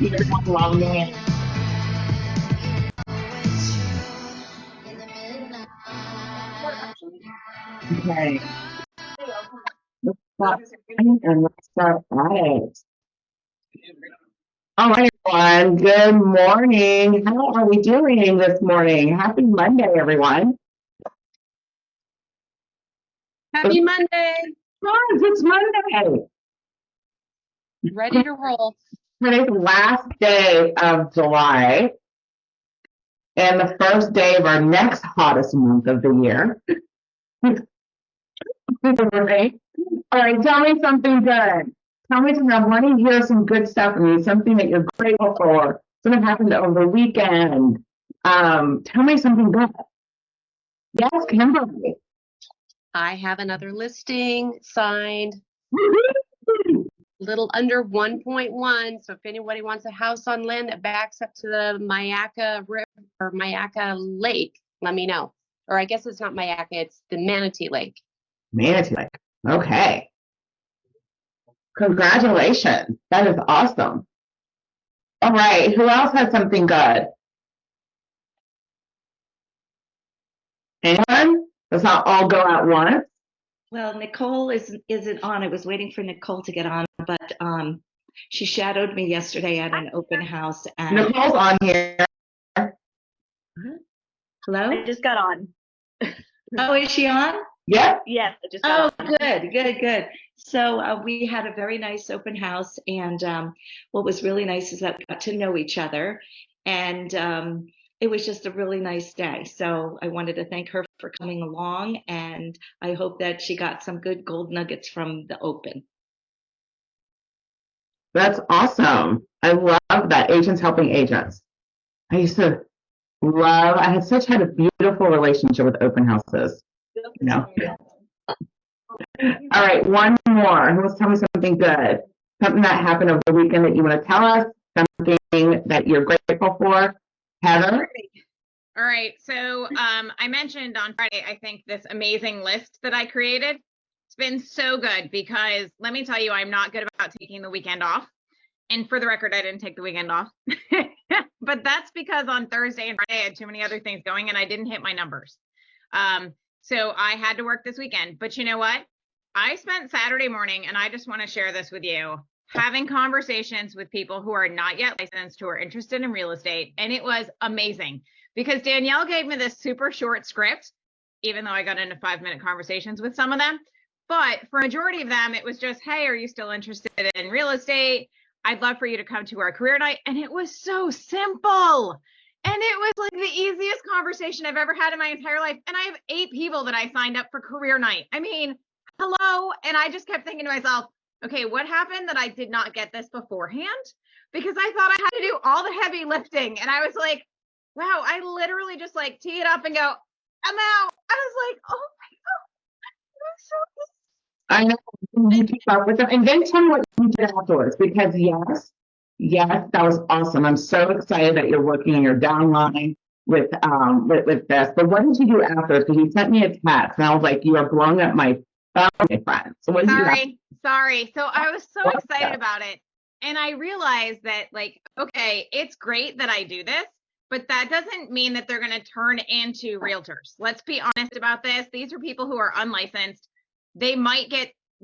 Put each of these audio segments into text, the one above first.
see everyone logging in. Okay. Let's start and let's start at it. All right, everyone. Good morning. How are we doing this morning? Happy Monday, everyone. Happy Monday. Guys, it's Monday. Ready to roll. Today's the last day of July and the first day of our next hottest month of the year. Right? All right, tell me something good. Tell me something. I want to hear some good stuff from you, something that you're grateful for, something happened over the weekend. Tell me something good. Yes, Kimberly. I have another listing signed, little under 1.1. So if anybody wants a house on land that backs up to the Myakka River or Myakka Lake, let me know. Or I guess it's not Myakka, it's the Manatee Lake. Manatee Lake. Okay. Congratulations. That is awesome. All right. Who else has something good? Anyone? Let's not all go at once. Well, Nicole isn't on. I was waiting for Nicole to get on, but she shadowed me yesterday at an open house. And Nicole's on here. hello? I just got on. Oh, is she on? Yep. Yes, I just Oh, got on. good. So we had a very nice open house, and what was really nice is that we got to know each other, and it was just a really nice day. So I wanted to thank her for coming along, and I hope that she got some good gold nuggets from the open. That's awesome. I love that. Agents helping agents. I used to love, I had a beautiful relationship with open houses. You know. All right, one more. Who wants to tell me something good? Something that happened over the weekend that you want to tell us? Something that you're grateful for? Heather? All right. So I mentioned on Friday, I think, this amazing list that I created. It's been so good because let me tell you, I'm not good about taking the weekend off. And for the record, I didn't take the weekend off. But that's because on Thursday and Friday, I had too many other things going and I didn't hit my numbers. So I had to work this weekend. But you know what? I spent Saturday morning, and I just want to share this with you, having conversations with people who are not yet licensed, who are interested in real estate. And it was amazing because Danielle gave me this super short script, even though I got into 5-minute conversations with some of them. But for a majority of them, it was just, hey, are you still interested in real estate? I'd love for you to come to our career night. And it was so simple. And it was like the easiest conversation I've ever had in my entire life. And I have 8 people that I signed up for career night. I mean, hello. And I just kept thinking to myself, okay, what happened that I did not get this beforehand? Because I thought I had to do all the heavy lifting. And I was like, wow, I literally just like tee it up and go, I'm out. I was like, oh my God. It was so good. I know you keep up with them. And then tell me what you did afterwards, because yes, that was awesome. I'm so excited that you're working on your downline with this. But what did you do afterwards? Because you sent me a text and I was like, you are blowing up my phone, my friend. So what did you do? Sorry. So I was so excited about it. And I realized that, like, okay, it's great that I do this, but that doesn't mean that they're going to turn into realtors. Let's be honest about this. These are people who are unlicensed. They might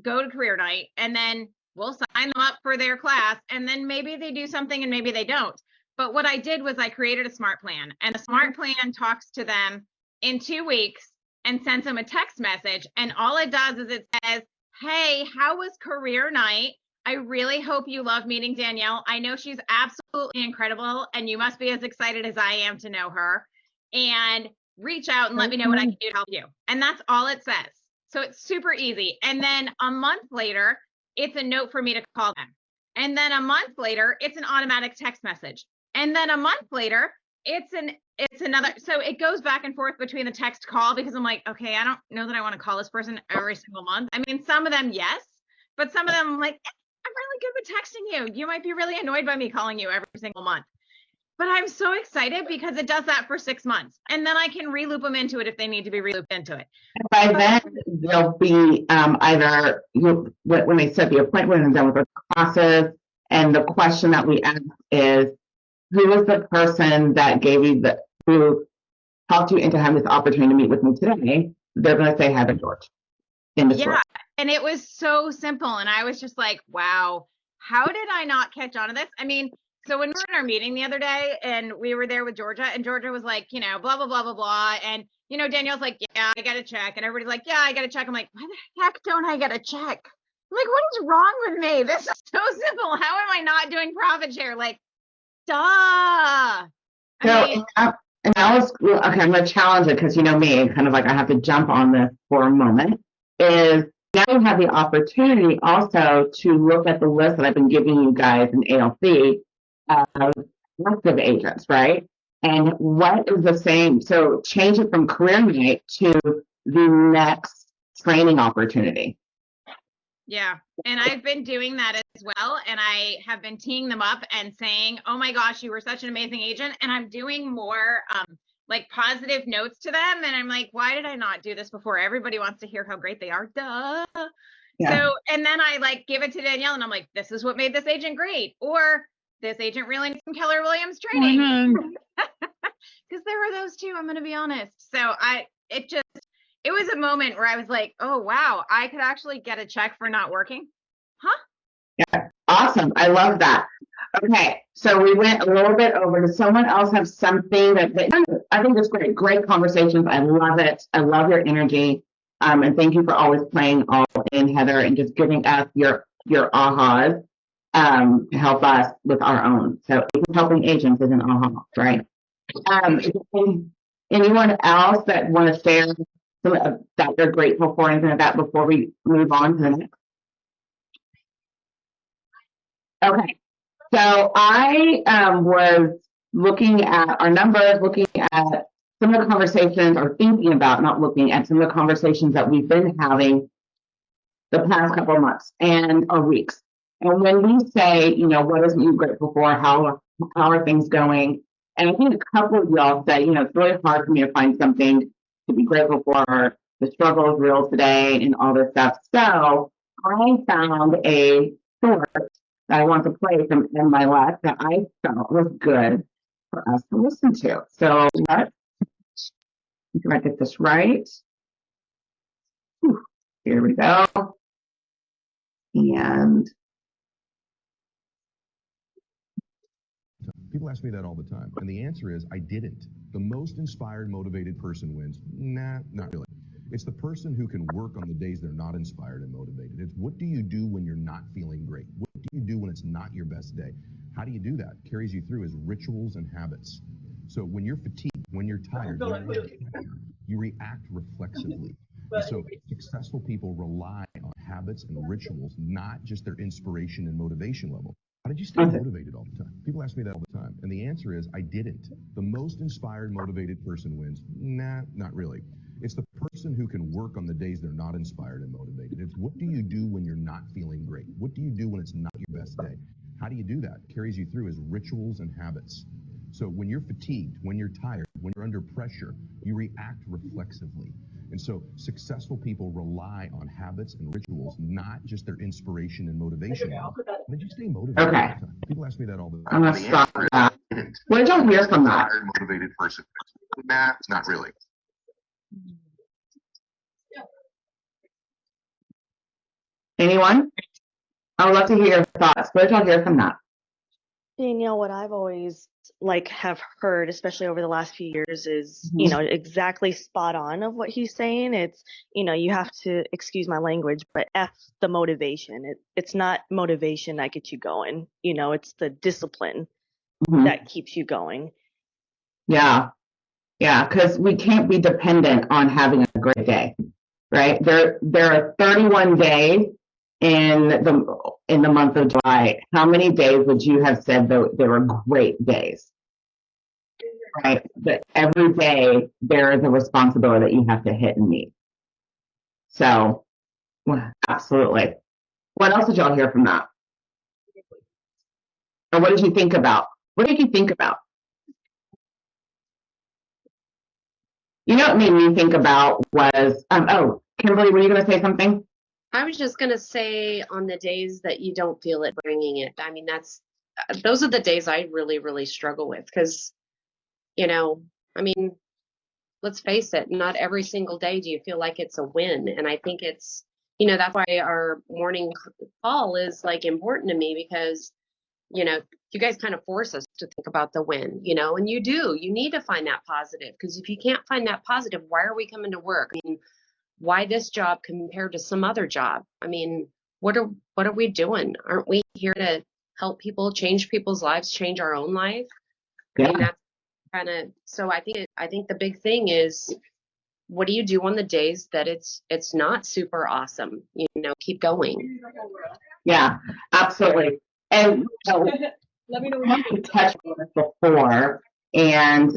go to career night and then we'll sign them up for their class. And then maybe they do something and maybe they don't. But what I did was I created a smart plan, and the smart plan talks to them in 2 weeks and sends them a text message. And all it does is it says, hey, how was career night? I really hope you love meeting Danielle. I know she's absolutely incredible and you must be as excited as I am to know her. And reach out and let me know what I can do to help you. And that's all it says. So it's super easy. And then a month later, it's a note for me to call them. And then a month later, it's an automatic text message. And then a month later, it's another. So it goes back and forth between the text call, because I'm like, okay, I don't know that I want to call this person every single month. I mean, some of them, yes, but some of them I'm like, I'm really good with texting you. You might be really annoyed by me calling you every single month. But I'm so excited because it does that for 6 months. And then I can re-loop them into it if they need to be re-looped into it. By then, they'll be either when they set the appointment and done with their classes, And the question that we ask is, who was the person that gave you who talked you into having this opportunity to meet with me today? They're going to say Heather George in this room. Yeah. And it was so simple. And I was just like, wow, how did I not catch on to this? I mean, so when we were in our meeting the other day and we were there with Georgia, and Georgia was like, you know, blah, blah, blah, blah, blah. And, you know, Danielle's like, yeah, I got to check. And everybody's like, yeah, I got to check. I'm like, why the heck don't I get a check? I'm like, what is wrong with me? This is so simple. How am I not doing profit share? Like, duh. And that was, okay, I'm going to challenge it because you know me, kind of like I have to jump on this for a moment, is now you have the opportunity also to look at the list that I've been giving you guys in ALC of active agents, right? And what is the same? So change it from career night to the next training opportunity. Yeah. And I've been doing that as well. And I have been teeing them up and saying, oh my gosh, you were such an amazing agent. And I'm doing more like positive notes to them. And I'm like, why did I not do this before? Everybody wants to hear how great they are. Duh. Yeah. So, and then I like give it to Danielle and I'm like, this is what made this agent great. Or this agent really needs some Keller Williams training. Because there were those two, I'm going to be honest. So it was a moment where I was like, oh, wow, I could actually get a check for not working. Huh? Yeah. Awesome. I love that. Okay. So we went a little bit over. Does someone else have something I think it's great. Great conversations. I love it. I love your energy. And thank you for always playing all in, Heather, and just giving us your ahas to help us with our own. So helping agents is an aha, right? Anyone else that want to share that they're grateful for, anything like that, before we move on to the next? Okay, so I was looking at our numbers, looking at some of the conversations, or thinking about, not looking at some of the conversations that we've been having the past couple of months or weeks. And when we say, you know, what is you grateful for? How are things going? And I think a couple of y'all said, you know, it's really hard for me to find something to be grateful for. The struggle is real today and all this stuff. So I found a short that I want to play from In My Life that I felt was good for us to listen to. So let's see if I get this right. Whew, here we go. And people ask me that all the time. And the answer is, I didn't. The most inspired, motivated person wins. Nah, not really. It's the person who can work on the days they're not inspired and motivated. It's what do you do when you're not feeling great? What do you do when it's not your best day? How do you do that? Carries you through as rituals and habits. So when you're fatigued, when you're tired, when you're under pressure, you react reflexively. And so successful people rely on habits and rituals, not just their inspiration and motivation level. How did you stay motivated all the time? People ask me that all the time. And the answer is, I didn't. The most inspired, motivated person wins. Nah, not really. It's the person who can work on the days they're not inspired and motivated. It's what do you do when you're not feeling great? What do you do when it's not your best day? How do you do that? Carries you through as rituals and habits. So when you're fatigued, when you're tired, when you're under pressure, you react reflexively. And so successful people rely on habits and rituals, not just their inspiration and motivation. Did you stay motivated? Okay. People ask me that all the time. I'm going to stop that. What did y'all hear from that? Motivated person. Nah, not really. Anyone? I would love to hear your thoughts. What did y'all hear from that? Danielle, what I've always have heard, especially over the last few years, is, you know, exactly spot on of what he's saying. It's, you know, you have to, excuse my language, but F the motivation. It's not motivation that gets you going. You know, it's the discipline that keeps you going. Yeah. Yeah. Because we can't be dependent on having a great day, right? There are 31 days in the month of July. How many days would you have said that they were great days? Right? But every day there is a responsibility that you have to hit and meet. So, well, absolutely. What else did y'all hear from that? Or what did you think about? What did you think about? You know what made me think about was, Kimberly, were you going to say something? I was just gonna say on the days that you don't feel it bringing it. I mean, those are the days I really, really struggle with because, I mean, let's face it, not every single day do you feel like it's a win. And I think that's why our morning call is like important to me because, you guys kind of force us to think about the win, and you need to find that positive because if you can't find that positive, why are we coming to work? I mean, why this job compared to some other job? I mean, what are we doing? Aren't we here to help people, change people's lives, change our own life? I mean, that's so I think the big thing is what do you do on the days that it's not super awesome? Keep going. Yeah, absolutely. And Let me know. we touched on this before, and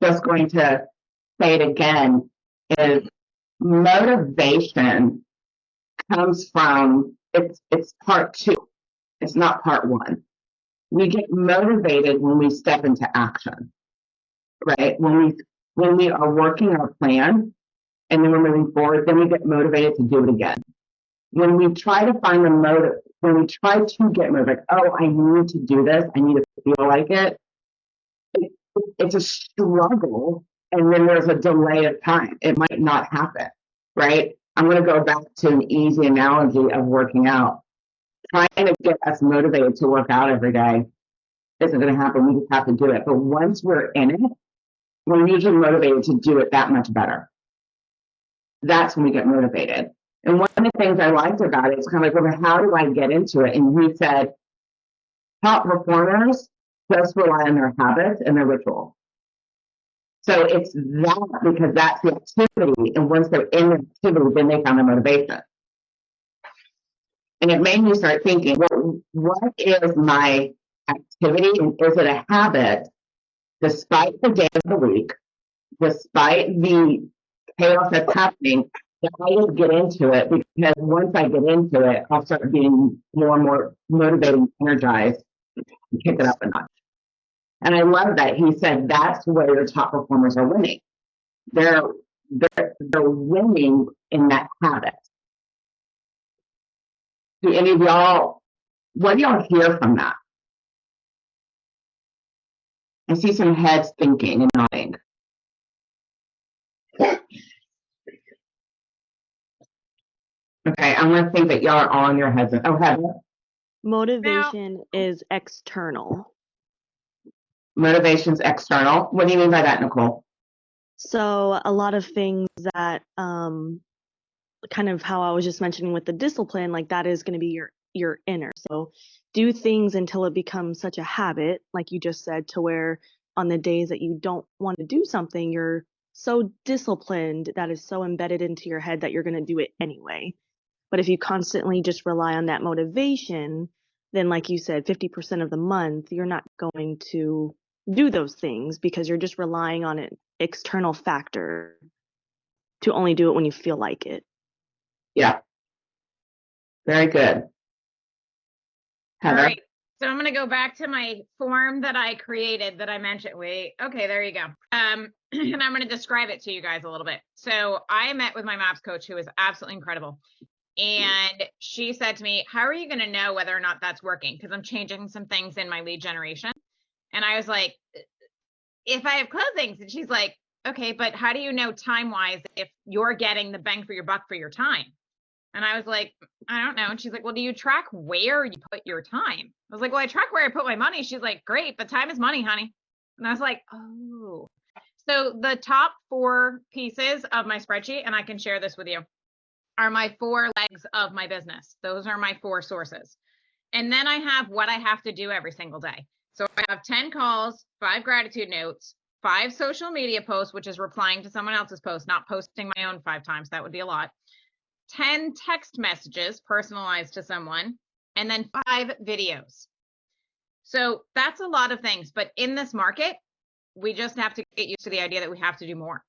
just going to say it again, is motivation comes from it's part two. It's not part one. We get motivated when we step into action, right? When we are working our plan and then we're moving forward, then we get motivated to do it again. When we try to find the motive, when we try to get motivated, oh, I need to do this, I need to feel like it's a struggle, and then there's a delay of time. It might not happen, right? I'm going to go back to an easy analogy of working out. Trying to get us motivated to work out every day isn't going to happen. We just have to do it. But once we're in it, we're usually motivated to do it that much better. That's when we get motivated. And one of the things I liked about it is kind of like, well, how do I get into it? And he said, top performers just rely on their habits and their ritual. So it's that because that's the activity. And once they're in the activity, then they found the motivation. And it made me start thinking, well, what is my activity? And is it a habit despite the day of the week, despite the chaos that's happening, that I just get into it because once I get into it, I'll start being more and more motivated and energized and kick it up a notch. And I love that he said that's where your top performers are winning. They're winning in that habit. Do any of y'all, what do y'all hear from that? I see some heads thinking and nodding. Okay, I'm going to think that y'all are all in your heads. Oh, Heather. Motivation is external. Motivation's external. What do you mean by that, Nicole? So a lot of things that kind of how I was just mentioning with the discipline, like that is going to be your inner. So do things until it becomes such a habit, like you just said, to where on the days that you don't want to do something, you're so disciplined that is so embedded into your head that you're going to do it anyway. But if you constantly just rely on that motivation, then like you said, 50% of the month, you're not going to do those things because you're just relying on an external factor to only do it when you feel like it. Yeah. Very good. All Heather. right. So I'm going to go back to my form that I created that I mentioned. Wait, okay, there you go. And I'm going to describe it to you guys a little bit. So I met with my MAPS coach, who is absolutely incredible. And she said to me, how are you going to know whether or not that's working? Because I'm changing some things in my lead generation. And I was like, if I have closings. And she's like, okay, but how do you know time-wise if you're getting the bang for your buck for your time? And I was like, I don't know. And she's like, well, do you track where you put your time? I was like, well, I track where I put my money. She's like, great, but time is money, honey. And I was like, oh. So the top 4 pieces of my spreadsheet, and I can share this with you, are my 4 legs of my business. Those are my 4 sources. And then I have what I have to do every single day. So I have 10 calls, 5 gratitude notes, 5 social media posts, which is replying to someone else's post, not posting my own 5 times. That would be a lot. 10 text messages personalized to someone, and then 5 videos. So that's a lot of things. But in this market, we just have to get used to the idea that we have to do more,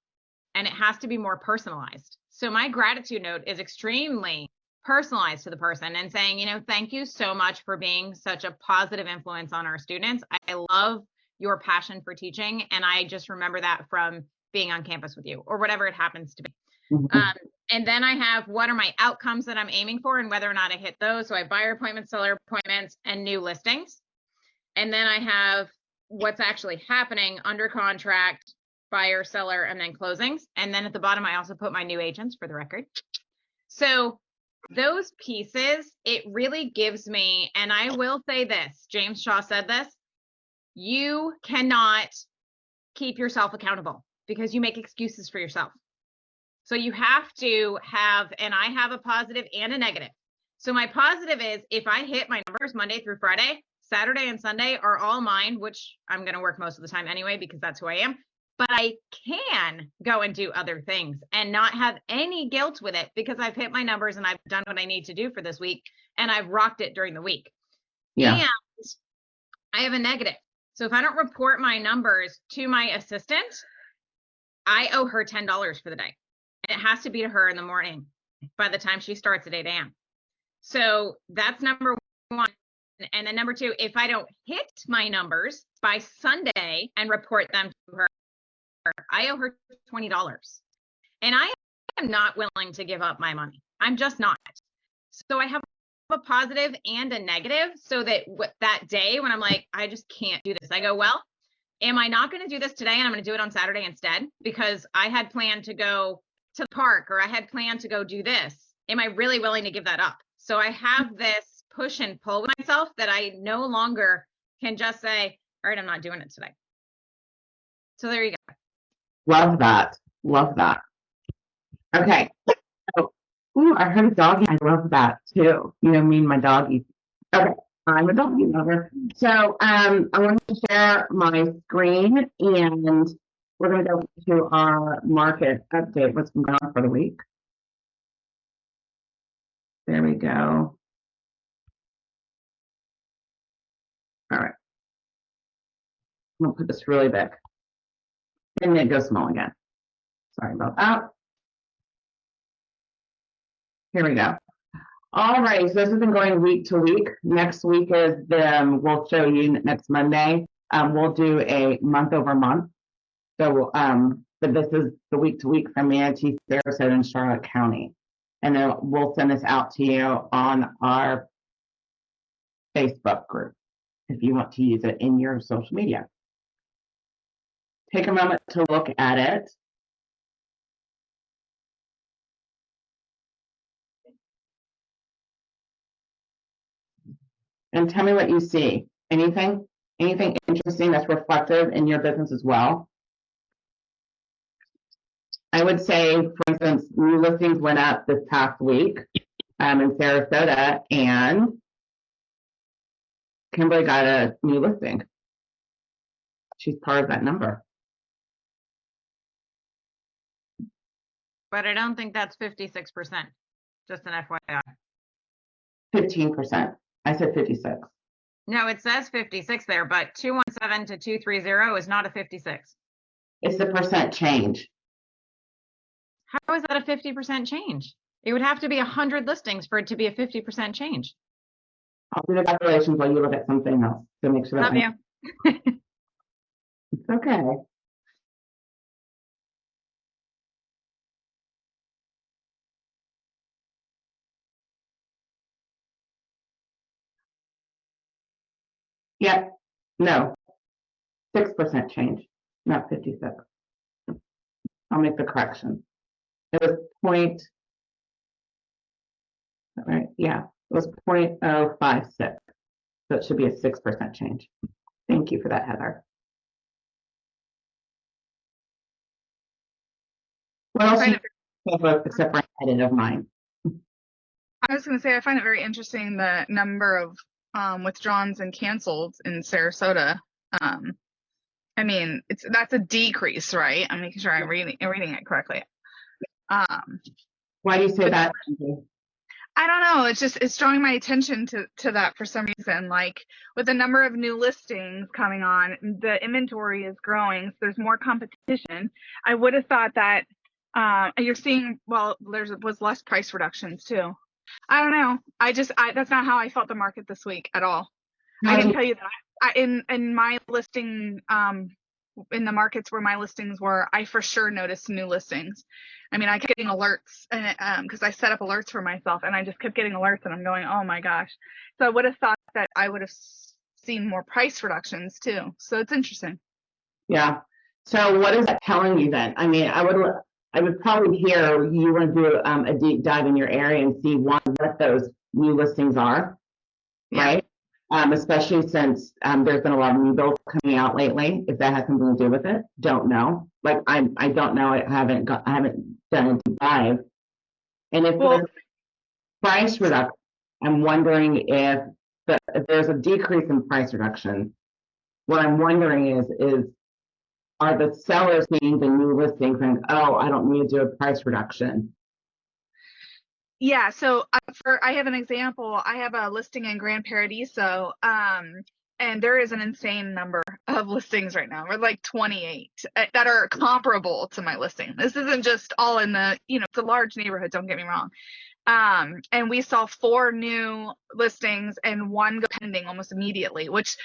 and it has to be more personalized. So my gratitude note is extremely personalized to the person and saying, thank you so much for being such a positive influence on our students. I love your passion for teaching. And I just remember that from being on campus with you, or whatever it happens to be. Mhm. And then I have what are my outcomes that I'm aiming for and whether or not I hit those. So I have buyer appointments, seller appointments, and new listings. And then I have what's actually happening under contract, buyer, seller, and then closings. And then at the bottom, I also put my new agents for the record. So those pieces, it really gives me, and I will say this, James Shaw said this, you cannot keep yourself accountable because you make excuses for yourself. So you have to have, and I have a positive and a negative. So my positive is if I hit my numbers Monday through Friday, Saturday and Sunday are all mine, which I'm going to work most of the time anyway, because that's who I am. But I can go and do other things and not have any guilt with it because I've hit my numbers and I've done what I need to do for this week and I've rocked it during the week. Yeah. And I have a negative. So if I don't report my numbers to my assistant, I owe her $10 for the day. And it has to be to her in the morning by the time she starts at 8 a.m. So that's number one. And then number two, if I don't hit my numbers by Sunday and report them to her, I owe her $20. And I am not willing to give up my money. I'm just not. So I have a positive and a negative so that that day when I'm like, I just can't do this, I go, well, am I not going to do this today and I'm going to do it on Saturday instead because I had planned to go to the park or I had planned to go do this. Am I really willing to give that up? So I have this push and pull with myself that I no longer can just say, all right, I'm not doing it today. So there you go. Love that. Love that. Okay. So, ooh, I heard a doggy. I love that too. You know, me and my doggies. Okay. I'm a doggy lover. So I want to share my screen and we're going to go to our market update. What's going on for the week? There we go. All right. I'm going to put this really big. And then go small again. Sorry about that. Here we go. All right, so this has been going week to week. Next week is we'll show you next Monday. We'll do a month over month. So, but this is the week to week from Manatee, Sarasota, and Charlotte County. And then we'll send this out to you on our Facebook group if you want to use it in your social media. Take a moment to look at it. And tell me what you see. Anything interesting that's reflective in your business as well? I would say, for instance, new listings went up this past week in Sarasota, and Kimberly got a new listing. She's part of that number. But I don't think that's 56%. Just an FYI. 15%. I said 56. No, it says 56 there, but 217 to 230 is not a 56. It's the percent change. How is that a 50% change? It would have to be 100 listings for it to be a 50% change. I'll do the calculations while you look at something else to make sure that Love you. it's okay. Yeah, no, 6% change, not 56. I'll make the correction. It was point, right? Yeah, it was 0.056. So it should be a 6% change. Thank you for that, Heather. What else do you have except for an edit of mine? I was going to say, I find it very interesting the number of withdrawals and canceled in Sarasota. I mean, that's a decrease, right? I'm making sure I'm reading it correctly. Why do you say that? I don't know. It's drawing my attention to that for some reason. Like with the number of new listings coming on, the inventory is growing, so there's more competition. I would have thought that you're seeing, well, was less price reductions too. I don't know. That's not how I felt the market this week at all. I can tell you that in my listing in the markets where my listings were, I for sure noticed new listings. I mean, I kept getting alerts, and because I set up alerts for myself, and I just kept getting alerts, and I'm going, oh my gosh. So I would have thought that I would have seen more price reductions too. So it's interesting. Yeah. So what is that telling you then? I mean, I would probably hear you want to do a deep dive in your area and see what those new listings are, Yeah. right? Especially since there's been a lot of new builds coming out lately. If that has something to do with it, don't know. Like I don't know. I haven't done a deep dive. And if Well, there's price reduction, I'm wondering if there's a decrease in price reduction. What I'm wondering is are the sellers seeing the new listings and, oh, I don't need to do a price reduction? yeah, so I have an example. I have a listing in Grand Paradiso, and there is an insane number of listings right now. We're like 28 that are comparable to my listing. This isn't just all in the, it's a large neighborhood, don't get me wrong. And we saw 4 new listings and 1 go pending almost immediately, which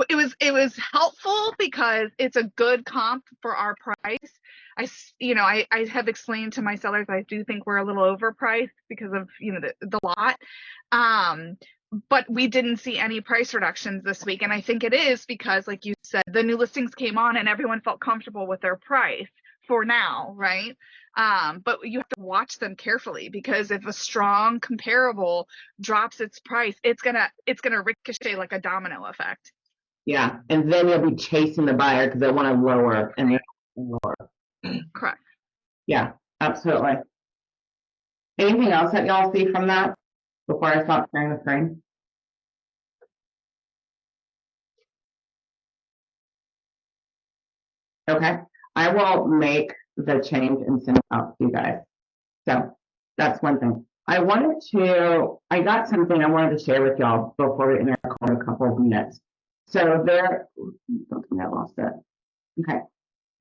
it was helpful because it's a good comp for our price. I have explained to my sellers I do think we're a little overpriced because of the lot. But we didn't see any price reductions this week, and I think it is because, like you said, the new listings came on and everyone felt comfortable with their price for now, right? But you have to watch them carefully because if a strong comparable drops its price, it's gonna ricochet like a domino effect. Yeah, and then you'll be chasing the buyer because they want to lower and they're lower. Correct. Yeah, absolutely. Anything else that y'all see from that before I stop sharing the screen? Okay, I will make the change and send it out to you guys. So that's one thing. I got something I wanted to share with y'all before we end our call in a couple of minutes. So I lost it. Okay.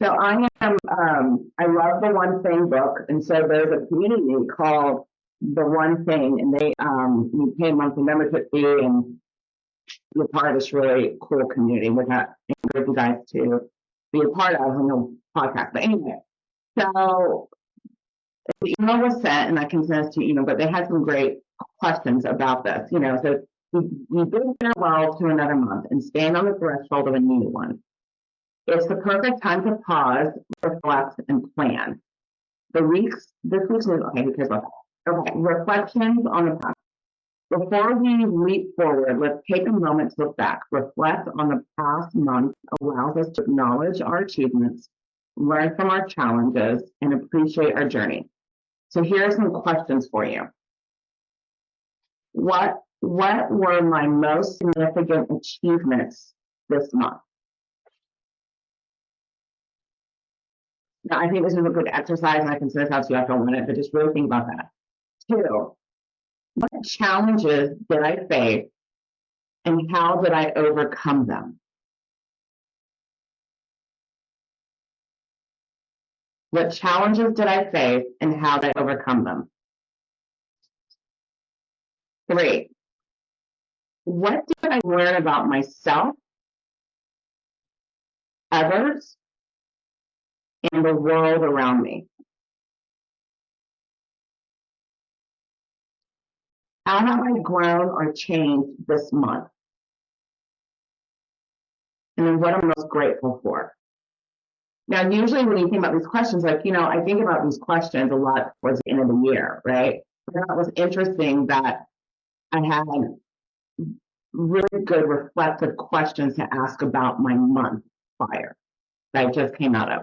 So I love the One Thing book. And so there's a community called The One Thing, and they, you pay a monthly membership fee and you're part of this really cool community, which I encourage you guys to be a part of on the podcast. But anyway, so the email was sent, and I can send this to you, but they had some great questions about this. So we bid farewell to another month and stand on the threshold of a new one. It's the perfect time to pause, reflect, and plan. This week's is, okay, who cares about that? Okay, reflections on the past. Before we leap forward, let's take a moment to look back. Reflect on the past month allows us to acknowledge our achievements, learn from our challenges, and appreciate our journey. So here are some questions for you. What were my most significant achievements this month? Now, I think this is a good exercise, and I can send this out to you after 1 minute, but just really think about that. 2, what challenges did I face, and how did I overcome them? What challenges did I face, and how did I overcome them? 3, what did I learn about myself, others, and the world around me? How have I grown or changed this month? And then what I'm most grateful for? Now, usually when you think about these questions, I think about these questions a lot towards the end of the year, right? But it was interesting that I had really good reflective questions to ask about my month prior that I just came out of.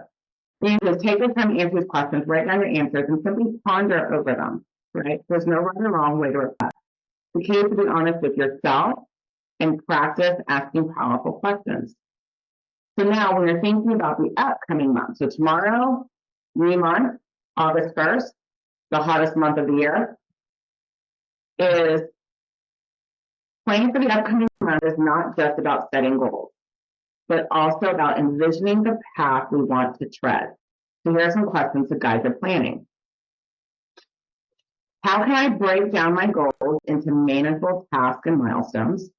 And just take the time to answer these questions, write down your answers, and simply ponder over them, right? There's no right or wrong way to reflect. The key is to be honest with yourself and practice asking powerful questions. So now when you're thinking about the upcoming month, so tomorrow, new month, August 1st, the hottest month of the year, is planning for the upcoming month is not just about setting goals, but also about envisioning the path we want to tread. So here are some questions to guide your planning. How can I break down my goals into manageable tasks and milestones?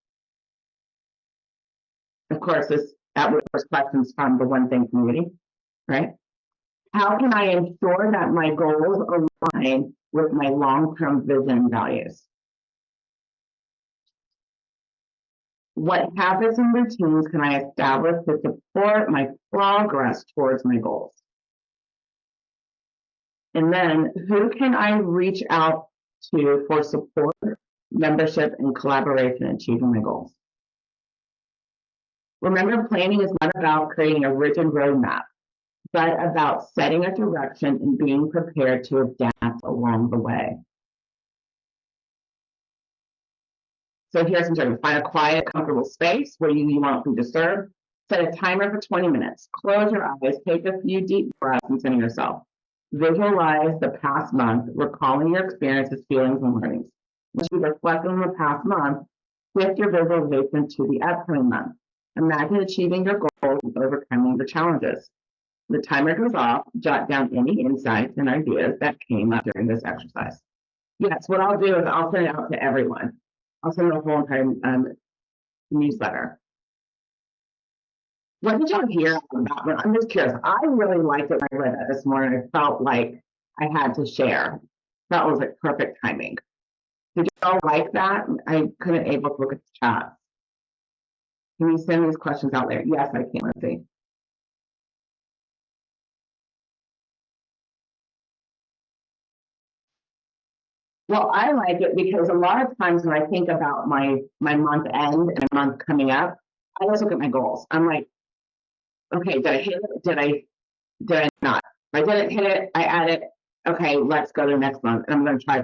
Of course, this That was questions from the One Thing community, right? How can I ensure that my goals align with my long-term vision and values? What habits and routines can I establish to support my progress towards my goals? And then who can I reach out to for support, membership, and collaboration in achieving my goals? Remember, planning is not about creating a rigid roadmap, but about setting a direction and being prepared to adapt along the way. So here's some tips. Find a quiet, comfortable space where you won't be disturbed. Set a timer for 20 minutes. Close your eyes, take a few deep breaths and center yourself. Visualize the past month, recalling your experiences, feelings, and learnings. Once you reflect on the past month, shift your visualization to the upcoming month. Imagine achieving your goals and overcoming your challenges. The timer goes off, jot down any insights and ideas that came up during this exercise. Yes, what I'll do is I'll send it out to everyone. I'll send the whole entire newsletter. What did y'all hear about that? I'm just curious. I really liked it when I read that this morning. I felt like I had to share. That was like perfect timing. Did y'all like that? I couldn't able to look at the chat. Can you send these questions out there? Yes, I can. Let's see. Well, I like it because a lot of times when I think about my month end and my month coming up, I always look at my goals. I'm like, okay, did I hit it? Did I not? If I didn't hit it, I add it. Okay, let's go to the next month. And I'm going to try.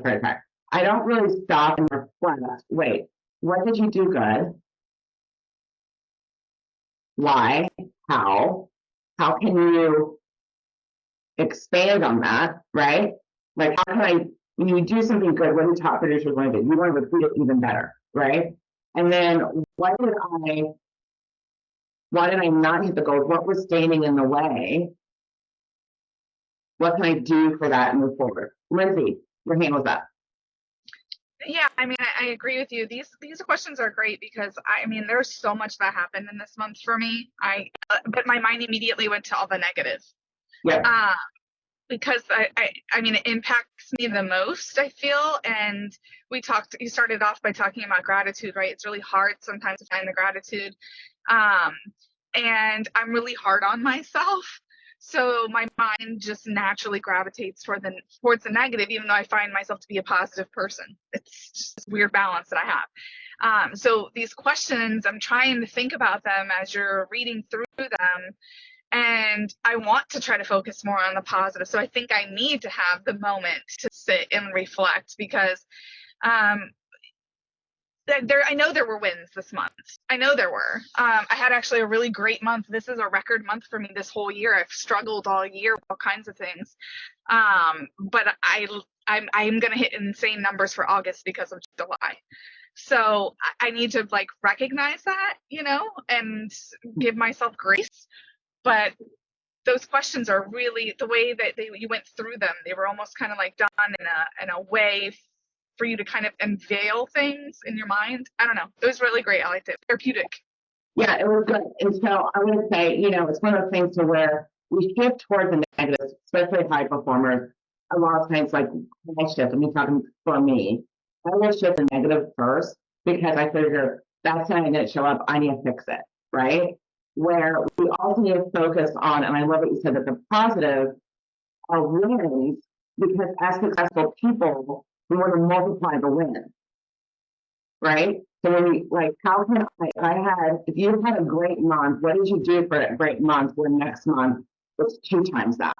I don't really stop and reflect. Wait, what did you do good? Why? How? How can you expand on that, right? Like, how can I, when you do something good, what do top producers want to do? You want to repeat it even better, right? And then why did I not hit the goal? What was standing in the way? What can I do for that and move forward? Lindsay, your hand was up. Yeah, I mean, I agree with you. These questions are great because I mean, there's so much that happened in this month for me. But my mind immediately went to all the negatives. Yeah. Because I mean, it impacts me the most, I feel. And you started off by talking about gratitude, right? It's really hard sometimes to find the gratitude. And I'm really hard on myself. So my mind just naturally gravitates towards the negative, even though I find myself to be a positive person. It's just this weird balance that I have. So these questions, I'm trying to think about them as you're reading through them. And I want to try to focus more on the positive. So I think I need to have the moment to sit and reflect because I know there were wins this month. I know there were. I had actually a really great month. This is a record month for me this whole year. I've struggled all year with all kinds of things. But I'm going to hit insane numbers for August because of July. So I need to like recognize that, and give myself grace. But those questions are really the way that you went through them. They were almost kind of like done in a way for you to kind of unveil things in your mind. I don't know. It was really great. I liked it. Therapeutic. Yeah, it was good. And so I would say, it's one of those things to where we shift towards the negatives, especially high performers. A lot of times, like I shift, talking for me, I will shift the negative first because I figure that's when I didn't show up. I need to fix it, right? Where we also need to focus on, and I love what you said, that the positive are wins because as successful people, we want to multiply the win, right? So when we how can if you had a great month, what did you do for a great month where next month was 2 times that,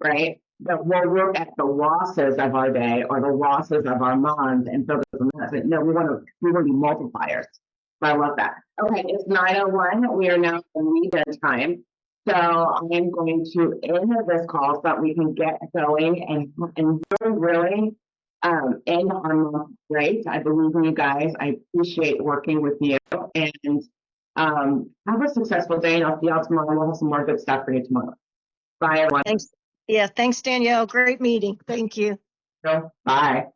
right? But we'll look at the losses of our day or the losses of our month and focus on that. But no, we want to be multipliers. So I love that. Okay, it's 9:01. We are now in lead-in time. So I am going to end this call so that we can get going and really end our month great. I believe in you guys. I appreciate working with you. And have a successful day. And I'll see y'all tomorrow. We'll have some more good stuff for you tomorrow. Bye, everyone. Thanks. Yeah, thanks, Danielle. Great meeting. Thank you. Bye.